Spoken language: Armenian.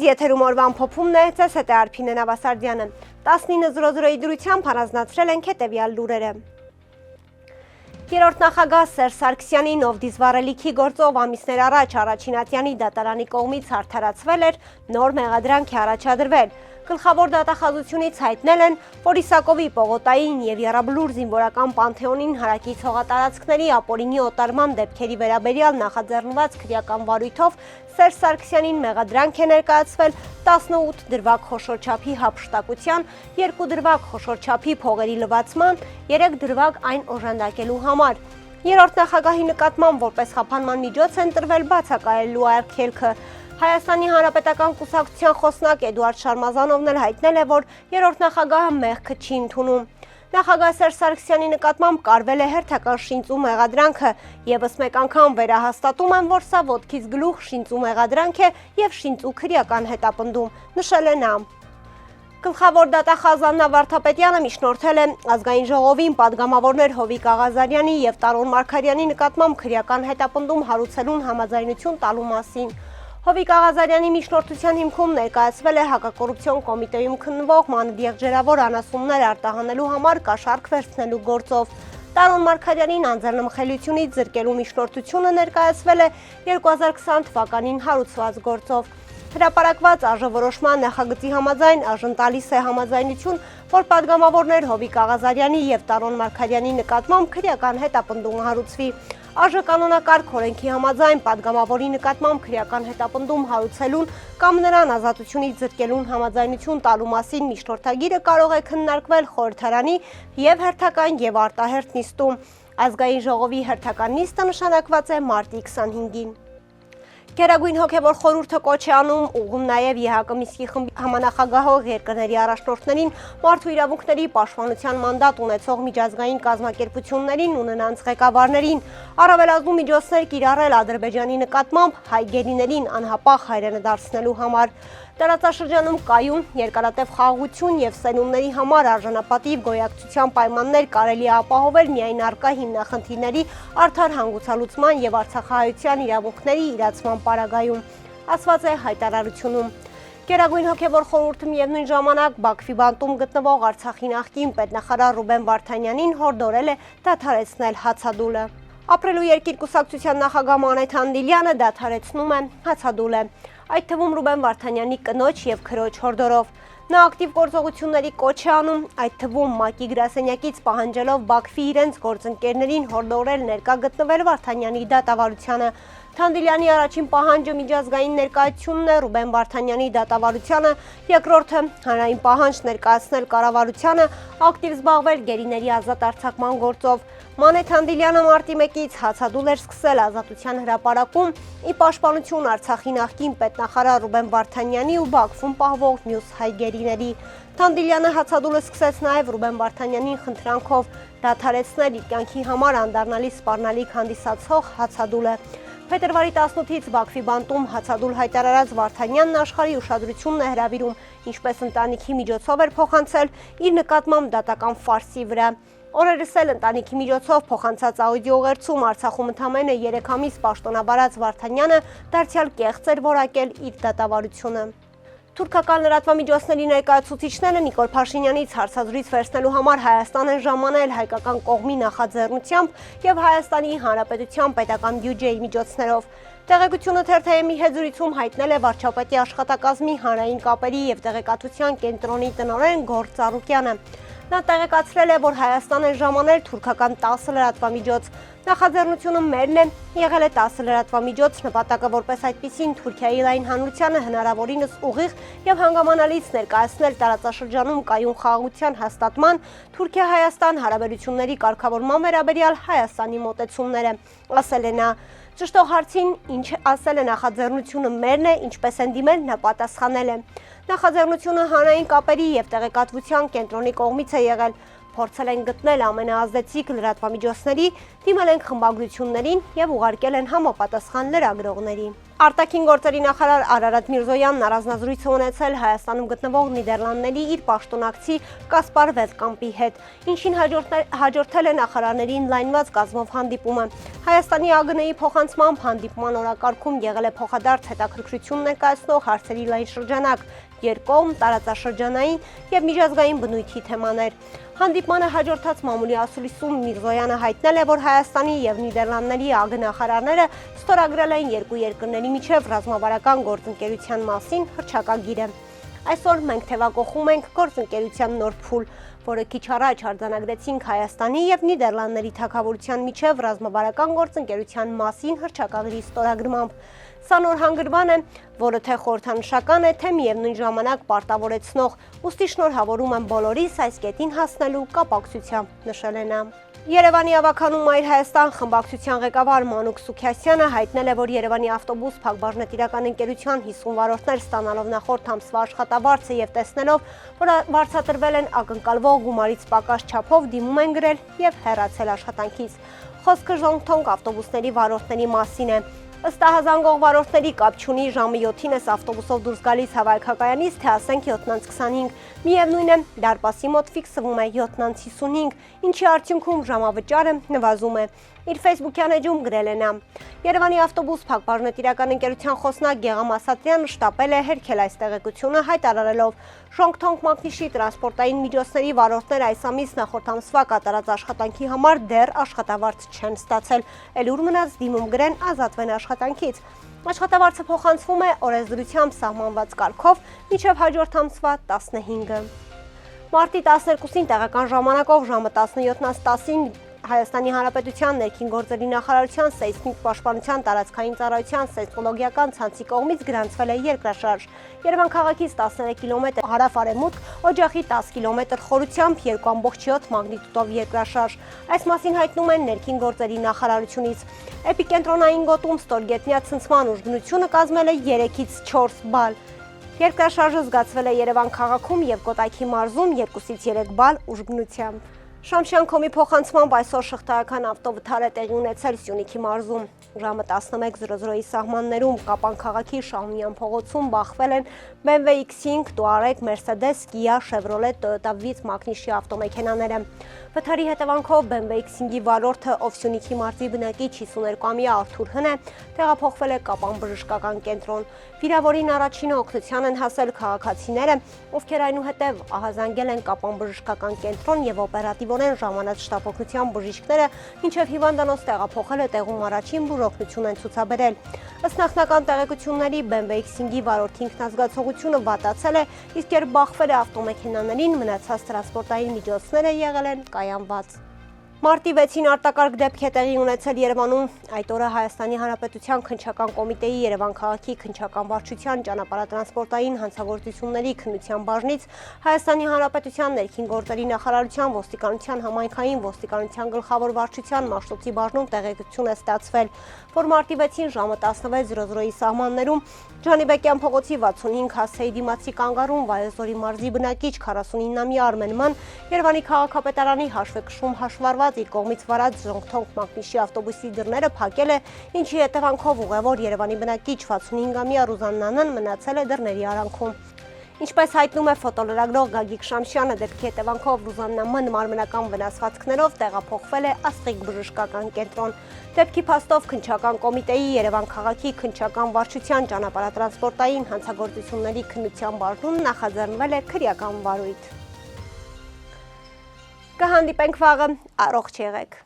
եթերում օրվան փոփումն է, ձեզ հետ է Արփինե Նավասարդյանը։ 19:00-ի դրությամբ հանձնացրել ենք հետևյալ լուրերը։ Երրորդ նախագահ Սերժ Սարգսյանին, ով դիզվառելիքի գործով ամիսներ առաջ Առաջին Ատյանի դատարանի կողմից արդարացվել էր, նոր մեղադրանք է առաջադրվել։ Գլխավոր դատախազությունից հայտնել են, որ Իսակովի Պողոտային և Եռաբլուր զինվորական պանթեոնին հարակից հողատարածքների ապօրինի օտարման դեպքերի վերաբերյալ նախաձեռնված քրեական վարույթով Սերժ Սարգսյանին մեղադրանք է ներկայացվել 18 դրվագ խոշոր չափի հափշտակության, 2 դրվագ խոշոր չափի փողերի լվացման, 3 դրվագ այն օժանդակելու համար։ Երրորդ նախագահի նկատմամբ որպես խափանման միջոց են տրվել բացակայելու արգելքը։ Հայաստանի Հանրապետական կուսակցության խոսնակ Էդուարդ Շարմազանովն էլ հայտնել է, որ երրորդ նախագահը մեղքը չի ընդունում։ Նախագահ Սերժ Սարգսյանի նկատմամբ կարվել է հերթական շինծու մեղադրանքը, եւս մեկ անգամ վերահաստատում են, որ սա ոտքից գլուխ շինծու մեղադրանք է եւ շինծու քրեական հետապնդում, նշել է նա։ Գլխավոր դատախազ Աննա Վարդապետյանը միջնորդել է ազգային ժողովին պատգամավորներ Հովիկ Աղազարյանի եւ Տարոն Մարգարյանի նկատմամբ քրեական հետապնդում հարուցելուն համաձայնություն տալու մասին։ Հովիկ Աղազարյանի միջնորդության հիմքում ներկայացվել է հակակոռուպցիոն կոմիտեում քննվող մանրադեղջերավոր անասուններ արտահանելու համար կաշառք վերցնելու գործով։ Տարոն Մարգարյանին անձեռնմխելիությունից զրկելու միջնորդությունը ներկայացվել է 2020 թվականին հարուցված գործով։ Հրապարակված արժևորոշման նախագծի համաձայն ԱԺ-ն տալիս է համաձայնություն, որ պատգամավորներ Հովիկ Աղազարյանի եւ Տարոն Մարգարյանի նկատմամբ քրեական հետապնդում հարուցվի։ ԱԺ կանոնակարգ օրենքի համաձայն պատգամավորի նկատմամբ քրեական հետապնդում հարուցելուն կամ նրան ազատությունից զրկելուն համաձայնություն տալու մասին միջնորդագիրը կարող է քննարկվել խորհրդարանի եւ հերթական եւ արտահերթ նիստում։ Ազգային ժողովի հերթական նիստը նշանակված է մարտի 25-ին։ Գերագույն հոգևոր խորհուրդը կոչ է անում ուղղում նաև ԵՀԿ Մինսկի խմբի համանախագահող երկրների առաջնորդներին մարդու իրավունքների պաշտպանության մանդատ ունեցող միջազգային կազմակերպություններին ու նրանց ղեկավարներին առավելազգում միջոցներ կիրառել Ադրբեջանի նկատմամբ հայ գերիներին անհապաղ հայրենը դարձնելու համար։ Տարածաշրջանում կայուն երկարատև խաղաղություն եւ սերունդների համար արժանապատիվ գոյակցության պայմաններ կարելի է ապահովել միայն առկա հիմնախնդիրների արդար հանգուցալուծման եւ արցախահայության իրավունքների իրացման պարագայում, ասված է հայտարարությունում։ Գերագույն հոգևոր խորհուրդը միևնույն ժամանակ Բաքվի բանտում գտնվող Արցախի նախկին պետնախարար Ռուբեն Վարդանյանին հորդորել է դադարեցնել հացադուլը։ Ապրելու երկիր կուսակցության նախագահ Մանեթ Անդիլյանը դադարեցնում է հացադուլը, այդ թվում Ռուբեն Վարդանյանի կնոջ եւ քրոջ հորդորով։ Նա ակտիվ գործողությունների կոչ է անում, այդ թվում ՄԱԿ-ի գրասենյակից պահանջելով Բաքվի իրենց գործընկերներին հորդորել ներկա գտնվել Վարդանյանի դատավարությանը։ Թանդիլյանի առաջին պահանջը միջազգային ներկայությունն է Ռուբեն Վարդանյանի դատավարությանը, երկրորդը հանրային պահանջ ներկայացնել կառավարությանը ակտիվ զբաղվել գերիների ազատ արձակման գործով։ Մանեթ Անդիլյանը մարտի 1-ից հացադուլ էր սկսել Ազատության հրապարակում ի պաշտպանություն Արցախի նախկին պետնախարար Ռուբեն Վարդանյանի ու Բաքվում պահվող մյուս հայ գերիների։ Թանդիլյանը հացադուլը սկսեց նաև Ռուբեն Վարդանյանին խնդրանքով դադարեցնել իր կյանքի համար անդառնալի սպառնալիք հանդիսացող հացադուլը։ Փետրվարի 18-ից Բաքվի բանտում հացադուլ հայտարարած Վարդանյանն աշխարհի ուշադրությունն է հրավիրում, ինչպես ընտանիքի միջոցով էր փոխանցել իր նկատմամբ դատական ֆարսի վրա։ Օրերս էլ ընտանիքի միջոցով փոխանցած աուդիոուղերձում Արցախում ընդամենը 3 ամիս պաշտոնավարած Վարդանյանը դարձյալ կեղծ էր որակել իր դատավարությունը։ Թուրքական լրատվամիջոցների ներկայացուցիչները Նիկոլ Փաշինյանից հարցազրույց վերցնելու համար Հայաստան են ժամանել հայկական կողմի նախաձեռնությամբ եւ Հայաստանի Հանրապետության պետական բյուջեի միջոցներով։ Տեղեկությունը թերթ-ի հետ զրույցում հայտնել է վարչապետի աշխատակազմի հանրային կապերի եւ տեղեկատվության կենտրոնի տնօրեն Գործ Ծառուկյանը։ Նա տեղեկացրել է, որ Հայաստան են ժամանել թուրքական 10 լրատվամիջոց։ Նախաձեռնությունը մերն է, եղել է 10 լրատվամիջոց, նպատակը որպես այդպիսին Թուրքիայի լայն հանրությանը հնարավորինս ուղիղ եւ հանգամանալից ներկայացնել տարածաշրջանում կայուն խաղաղության հաստատման Թուրքիա-Հայաստան հարաբերությունների կարգավորման վերաբերյալ Հայաստանի մոտեցումները, ասել է նա։ Ճշտող հարցին ինչ ասել է նախաձեռնությունը մերն է, ինչպես են դիմել, նա պատասխանել է։ Նախաձեռնությունը հանրային կապերի եւ տեղեկատվության կենտրոնի կողմից է եղել։ Փորձել են գտնել ամենաազդեցիկ լրատվամիջոցների, դիմել են խմբագրություններին եւ ուղարկել են համապատասխան լրագրողների։ Արտաքին գործերի նախարար Արարատ Միրզոյանն առանձնազրույց է ունեցել Հայաստանում գտնվող Նիդերլանդների իր պաշտոնակցի Կասպար Վելտկամպի հետ, ինչին հաջորդել է նախարարների ընդլայնված կազմով հանդիպումը։ Հայաստանի ԱԳՆ-ի փոխանցմամբ հանդիպման օրակարգում եղել է փոխադարձ հետաքրքրություն ներկայացնող հարցերի լայն շրջանակ, երկկողմ, տարածաշրջանային և միջազգային բնույթի թեմաներ։ Հանդիպմանը հաջորդած մամուլի ասուլիսում Միրզոյանը հայտնել է, որ Հայաստանի և Նիդերլանդների ԱԳ նախարարները ստորագրել են երկու երկրների միջև ռազմավարական գործընկերության մասին հռչակագիրը։ Այսօր մենք թևակողում ենք գործընկերության նոր փուլ, որը քիչ առաջ արձանագրեցինք Հայաստանի և Նիդերլանդների թագավորության միջև ռազմավարական գործընկերության մասին հռչակագրի ստորագրմամբ։ Սա նոր հանգրվան է, որը թե խորհրդանշական է, թե միևնույն ժամանակ պարտավորեցնող, ուստի շնորհավորում եմ բոլորիս այս կետին հասնելու կապակցությամբ, նշել է նա։ Երևանի ավագանում Մայր Հայաստան խմբակցության ղեկավար Մանուկ Սուքիասյանը հայտնել է, որ Երևանի ավտոբուս փակbaşնետիրական ընկերության 50 վարորդներ ստանալով նախորդ ամսվա աշխատավարձը և տեսնելով, որ վարձատրվել են ակնկալվող գումարից պակաս չափով, դիմում են գրել և հեռացել աշխատանքից։ Խոսքը Ժողովրդի ավտոբուսների վարորդների մասին է։ Ըստ ահազանգող վարորդների կապ չունի ժամը 7-ին ես ավտոբուսով դուրս գալիս հավաքակայանից, թե ասենք 7:25, միևնույն է, դարպասի մոտ ֆիքսվում է 7:55, ինչի արդյունքում ժամավճարը նվազում է։ Իր ֆեյսբուքյան էջում գրել է նա. Երևանի ավտոբուս փակbaşնետիրական ընկերության խոսնակ Գեգամ Ասատրյանը շտապել է հերքել այս տեղեկությունը, հայտարարելով. Շոնգթոնգ մակնիշի տրանսպորտային միջոցների վարորդներ այս ամիս նախորդ ամսվա կատարած աշխատանքի համար դեռ աշխատավարձ չեն ստացել, էլ ուր մնաց դիմում գրեն ազատվեն աշխատանքից։ Աշխատավարձը փոխանցվում է օրենսդրությամբ սահմանված կարգով մինչև հաջորդ ամսվա 15-ը։ Մարտի 12-ին տեղական ժամանակով ժամը 17:10-ին Հայաստանի Հանրապետության ներքին գործերի նախարարության սեյսմիկ պաշտպանության տարածքային ծառայության սեյսմոլոգիական ցանցի կողմից գրանցվել է երկրաշարժ։ Երևան քաղաքից 13 կիլոմետր հարավ-արևմուտք, օջախի 10 կիլոմետր խորությամբ 2.7 մագնիտուդով երկրաշարժ։ Այս մասին հայտնում են ներքին գործերի նախարարությունից։ Էպիկենտրոնային գոտում ստորգետնյա ցնցման ուժգնությունը կազմել է 3-ից 4 բալ։ Երկրաշարժը զգացվել է Երևան քաղաքում և Կոտայքի մարզում 2-ից 3 բալ ուժգնությամբ։ Շամշյան.com-ի փոխանցմամբ այսօր շղթայական ավտովթար է տեղի ունեցել Սյունիքի մարզում։ Ժամը 11:00-ի սահմաններում Կապան քաղաքի Շահումյան փողոցում բախվել են BMW X5, Touareg, Mercedes, Kia, Chevrolet, Toyota Vitz մակնիշի ավտոմեքենաները։ Վթարի հետևանքով BMW X5-ի վարորդը, ով Սյունիքի մարզի բնակիչ 52-ամյա Արթուր Հն է, տեղափոխվել է Կապան բժշկական կենտրոն։ Վիրավորին առաջինը օգնության են հասել քաղաքացիները, ովքեր այնուհետև ահազանգել են Կապան բժշկական կենտրոն և օպերատիվորեն ժամանած շտապօգնության բժիշկները, մինչև հիվանդանոց տեղափոխելը տեղում առաջին բուժօգնություն են ցուցաբերել։ Ըստ նախնական տեղեկությունների BMW X5-ի վարորդի ինքնազգացողությունը վատացել է, իսկ երբ բախվել է ավտոմեքենաներին, մնացած տրանսպորտային միջոցները եղել են կայանված։ Մարտի 6-ին արտակարգ դեպք է տեղի ունեցել Երևանում։ Այդ օրը Հայաստանի Հանրապետության քննչական կոմիտեի Երևան քաղաքի քննչական վարչության ճանապարհատրանսպորտային հանցագործությունների քննության բաժնից Հայաստանի Հանրապետության ներքին գործերի նախարարության ոստիկանության համայնքային ոստիկանության գլխավոր վարչության Մաշտոցի բաժնում տեղեկություն է ստացվել, որ մարտի 6-ին ժամը 16:00-ի սահմաններում Ջանիբեկյան փողոցի 65 հասցեի դիմացի կանգառում Վայոց-Ձորի մարզի բնակիչ 49-ամյա Արմեն Ման Երևանի քաղաքապետարանի հաշվեկշռում հաշվառված իր կողմից վարած Ժողովրդի մակնիշի ավտոբուսի դռները փակել է, ինչի հետևանքով ուղևոր Երևանի բնակիչ 65-ամյա Ռուզաննան մնացել է դռների արանքում։ Ինչպես հայտնում է ֆոտոլրագրող Գագիկ Շամշյանը, դեպքի հետևանքով Ռուզաննա Մ մարմնական վնասվածքներով տեղափոխվել է Աստղիկ բժշկական կենտրոն։ Դեպքի փաստով քննչական կոմիտեի Երևան քաղաքի քննչական վարչության ճանապարհատրանսպորտային հանցագործությունների քննության բաժնում նախաձեռնվել է քրեական վարույթ։ Կհանդիպենք վաղը, առողջ եղեք։